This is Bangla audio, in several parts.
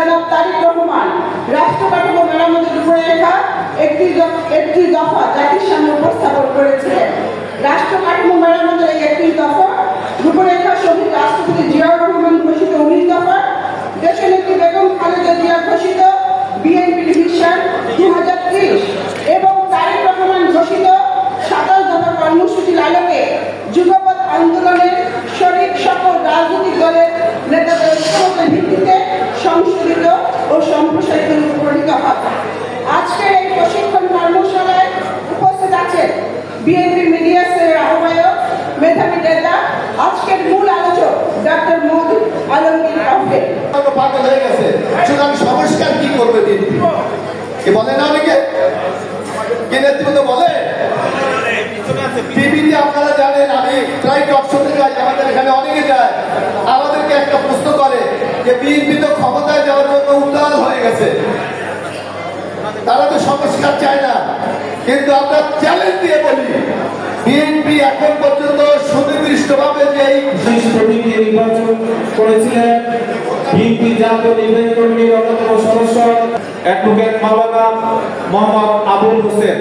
জনাব তারেক রহমান রাষ্ট্র কাঠামো মেরামতের রূপরেখা একটি দফা জাতির সামনে উপস্থাপন করেছিলেন। রাষ্ট্র কাঠামো মেরামতের এই একটি দফা রূপরেখা শহীদ রাষ্ট্রপতি জিয়াউর রহমান ঘোষিত 19 দফা, দেশনেত্রী বেগম খালেদা জিয়া ঘোষিত বিএনপির ভিশন 2030 এবং তারেক রহমান ঘোষিত 27 দফা কর্মসূচির আলোকে যুগপৎ আন্দোলনের শরিক সকল রাজনৈতিক দলের নেতাদের ঐক্যমতের ভিত্তিতে সংশোধিত ও সম্প্রসারিত রূপে পরিণত হবে। আজকের এই প্রশিক্ষণ কর্মশালায় উপস্থিত আছেন বিএনপি মিডিয়া সেলের আহ্বায়ক মেধাবী নেতা, আজকের মূল আলোচক ডক্টর মওদুদ আলমগীর আহমেদ। পাগল হয়ে গেছে, সুতরাং সংস্কার কি করবে দিন কি বলে না অনেকে, কি নেতৃত্ব বলে টিভিতে আপনারা জানেন, আমি প্রায় টক শোতে যাই, আমাদের এখানে অনেকে যায়, আমাদেরকে একটা প্রশ্ন করে যে বিএনপি তো ক্ষমতায় যাওয়ার জন্য উত্তাল হয়ে গেছে, তারা তো সংস্কার চায় না। কিন্তু আমরা চ্যালেঞ্জ দিয়ে বলি বিএনপি এখন পর্যন্ত সুনির্দিষ্টভাবে যে নির্বাচন করেছিলেন বিএনপি জাতীয় নির্বাহী কমিটির অন্যতম সদস্য অ্যাডভোকেট মাওলানা মোহাম্মদ আবুল হোসেন,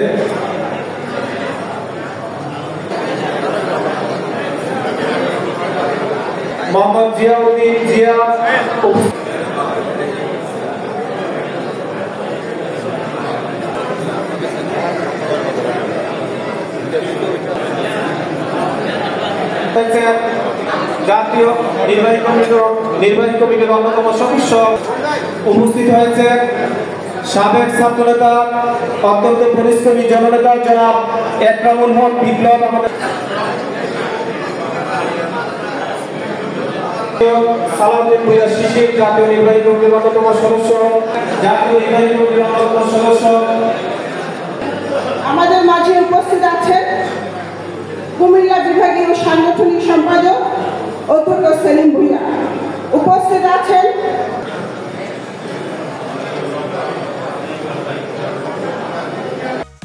মোহাম্মদ জিয়াউদ্দিন জিয়া, জাতীয় নির্বাহী কমিটির অন্যতম সদস্য উপস্থিত হয়েছে সাবেক ছাত্রনেতা অত্যন্ত পরিশ্রমী জননেতা জনাব একরামুল হক বিপ্লব, আমাদের সালাউদ্দিন ভূঁইয়া শিশির জাতীয় নির্বাহী কমিটির অন্যতম সদস্য, জাতীয় নির্বাহী কমিটির অন্যতম সদস্য। আমাদের মাঝে উপস্থিত আছেন কুমিল্লা বিভাগীয় সাংগঠনিক সম্পাদক অধ্যক্ষ সেলিম ভূঁইয়া। উপস্থিত আছেন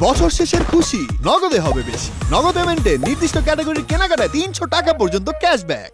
বছর শেষের খুশি নগদে হবে বেশি। নগদ পেমেন্টে নির্দিষ্ট ক্যাটাগরির কেনাকাটায় 300 টাকা পর্যন্ত ক্যাশব্যাক।